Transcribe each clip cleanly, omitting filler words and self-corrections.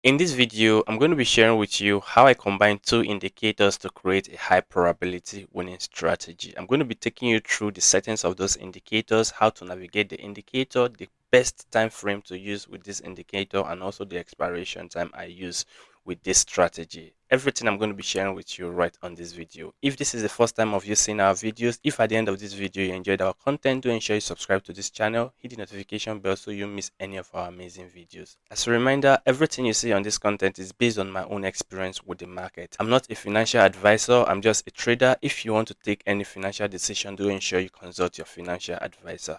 In this video, I'm going to be sharing with you how I combine two indicators to create a high probability winning strategy. I'm going to be taking you through the settings of those indicators, how to navigate the indicator, the best time frame to use with this indicator, and also the expiration time I use with this strategy. Everything I'm going to be sharing with you right on this video. If this is the first time of you seeing our videos, if at the end of this video you enjoyed our content, do ensure you subscribe to this channel, hit the notification bell so you miss any of our amazing videos. As a reminder, everything you see on this content is based on my own experience with the market. I'm not a financial advisor, I'm just a trader. If you want to take any financial decision, do ensure you consult your financial advisor.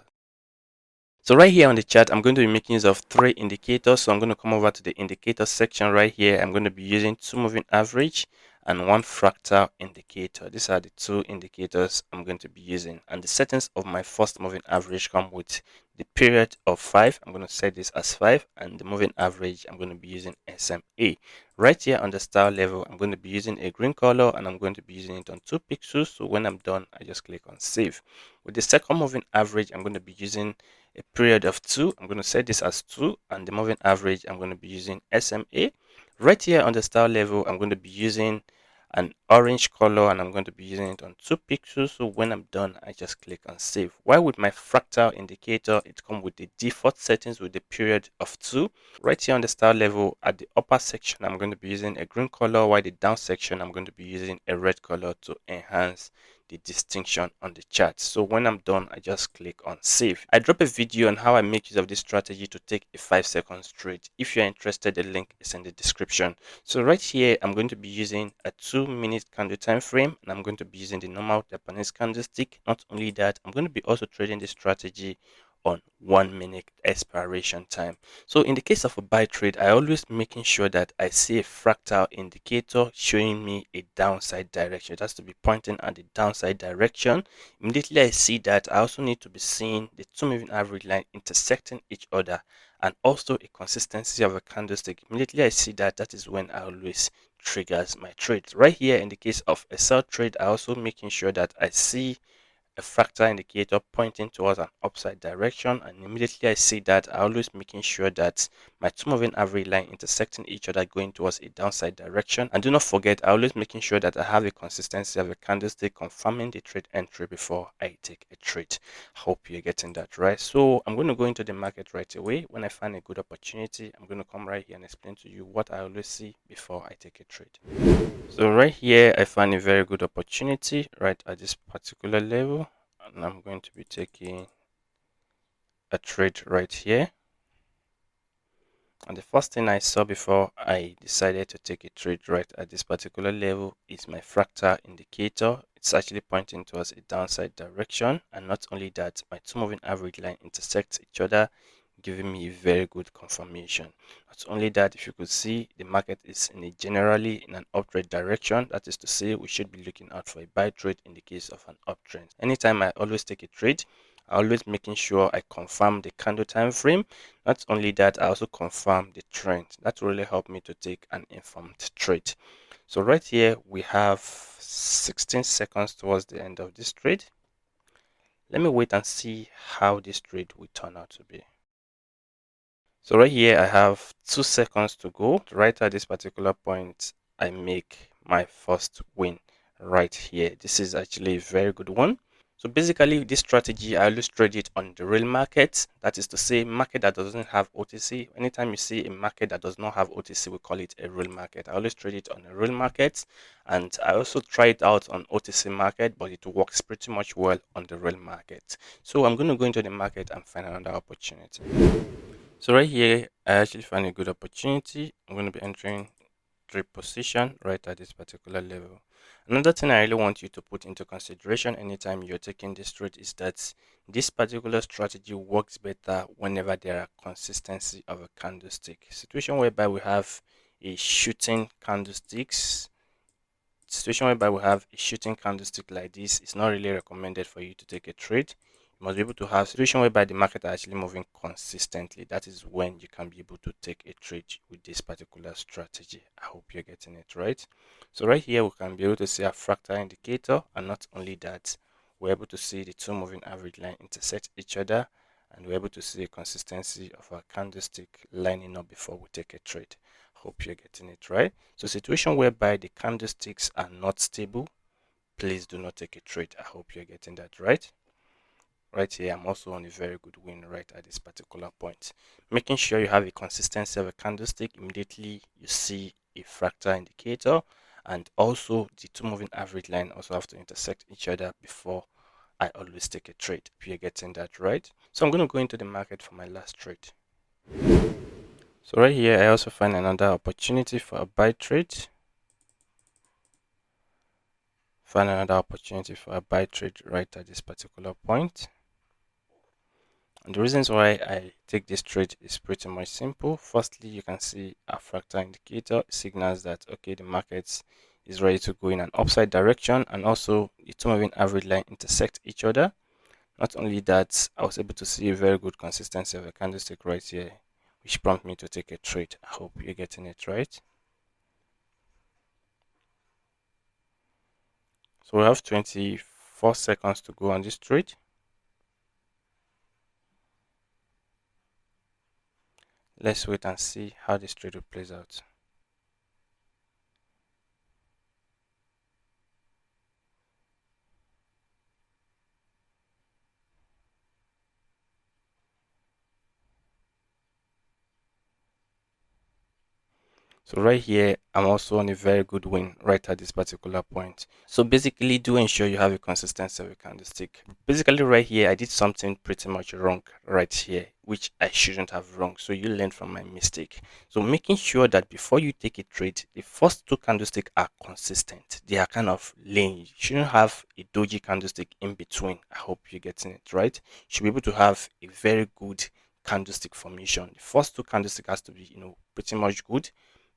So right here on the chart, I'm going to be making use of three indicators. So I'm going to come over to the indicator section right here. I'm going to be using two moving average and one fractal indicator. These are the two indicators I'm going to be using. And the settings of my first moving average come with the period of 5. I'm going to set this as 5. And the moving average, I'm going to be using SMA. Right here on the style level, I'm going to be using a green color and I'm going to be using it on 2 pixels. So when I'm done, I just click on save. With the second moving average, I'm going to be using a period of 2. I'm going to set this as 2, and the moving average I'm going to be using SMA. Right here on the style level, I'm going to be using an orange color and I'm going to be using it on 2 pixels. So when I'm done, I just click on save. While with my fractal indicator, it comes with the default settings with the period of 2. Right here on the style level, at the upper section, I'm going to be using a green color, while the down section, I'm going to be using a red color to enhance the distinction on the chart. So when I'm done, I just click on save. I drop a video on how I make use of this strategy to take a 5-second trade. If you're interested, the link is in the description. So right here, I'm going to be using a 2-minute candle time frame, and I'm going to be using the normal Japanese candlestick. Not only that, I'm going to be also trading this strategy on 1-minute expiration time. So in the case of a buy trade, I always making sure that I see a fractal indicator showing me a downside direction. It has to be pointing at the downside direction. Immediately I see that, I also need to be seeing the 2 moving average line intersecting each other and also a consistency of a candlestick. Immediately I see that, that is when I always triggers my trade. Right here in the case of a sell trade, I also making sure that I see a fractal indicator pointing towards an upside direction, and immediately I see that, I always making sure that my 2 moving average line intersecting each other going towards a downside direction. And do not forget, I always making sure that I have a consistency of a candlestick confirming the trade entry before I take a trade. Hope you're getting that right. So I'm going to go into the market right away. When I find a good opportunity, I'm going to come right here and explain to you what I always see before I take a trade. So right here, I find a very good opportunity right at this particular level, and I'm going to be taking a trade right here. And the first thing I saw before I decided to take a trade right at this particular level is my fractal indicator. It's actually pointing towards a downside direction, and not only that, my 2 moving average line intersect each other, giving me a very good confirmation. Not only that, if you could see, the market is generally in an uptrend direction. That is to say, we should be looking out for a buy trade in the case of an uptrend. Anytime I always take a trade, I always making sure I confirm the candle time frame. Not only that, I also confirm the trend. That really helped me to take an informed trade. So right here, we have 16 seconds towards the end of this trade. Let me wait and see how this trade will turn out to be. So right here, I have 2 seconds to go. Right at this particular point, I make my first win right here. This is actually a very good one. So basically, this strategy, I always trade it on the real market. That is to say, market that doesn't have OTC. Anytime you see a market that does not have OTC, we call it a real market. I always trade it on a real market. And I also try it out on OTC market, but it works pretty much well on the real market. So I'm going to go into the market and find another opportunity. So right here, I actually find a good opportunity. I'm going to be entering trade position right at this particular level. Another thing I really want you to put into consideration anytime you're taking this trade is that this particular strategy works better whenever there are consistency of a candlestick. Situation whereby we have a shooting candlesticks. Situation whereby we have a shooting candlestick like this, it's not really recommended for you to take a trade. You must be able to have situation whereby the market are actually moving consistently. That is when you can be able to take a trade with this particular strategy. I hope you're getting it right. So right here, we can be able to see a fractal indicator, and not only that, we're able to see the 2 moving average line intersect each other, and we're able to see a consistency of our candlestick lining up before we take a trade. Hope you're getting it right. So situation whereby the candlesticks are not stable, please do not take a trade. I hope you're getting that right. Right here, I'm also on a very good win right at this particular point. Making sure you have a consistency of a candlestick, immediately you see a fractal indicator, and also the two moving average line also have to intersect each other before I always take a trade. If you're getting that right. So I'm going to go into the market for my last trade. So right here, I also find another opportunity for a buy trade. Find another opportunity for a buy trade right at this particular point. And the reasons why I take this trade is pretty much simple. Firstly, you can see a fractal indicator signals that okay, the market is ready to go in an upside direction, and also the two moving average line intersect each other. Not only that, I was able to see a very good consistency of a candlestick right here, which prompted me to take a trade. I hope you're getting it right. So we have 24 seconds to go on this trade. Let's wait and see how this trade will plays out. So right here, I'm also on a very good win right at this particular point. So basically, do ensure you have a consistency of a candlestick. Basically, right here, I did something pretty much wrong right here, which I shouldn't have wrong. So you learn from my mistake. So making sure that before you take a trade, the first two candlesticks are consistent. They are kind of laying. You shouldn't have a doji candlestick in between. I hope you're getting it right. You should be able to have a very good candlestick formation. The first two candlesticks has to be, pretty much good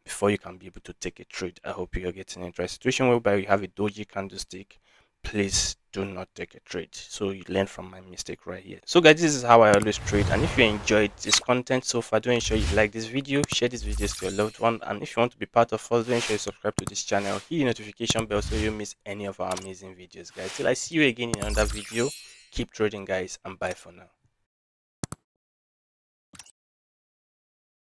before you can be able to take a trade. I hope you're getting it right. Situation whereby you have a doji candlestick, please do not take a trade. So you learn from my mistake right here. So guys, this is how I always trade. And if you enjoyed this content so far, do ensure you like this video, share this video to your loved one, and if you want to be part of us, do ensure you subscribe to this channel, hit the notification bell so you miss any of our amazing videos, guys. Till I see you again in another video, keep trading, guys, and bye for now.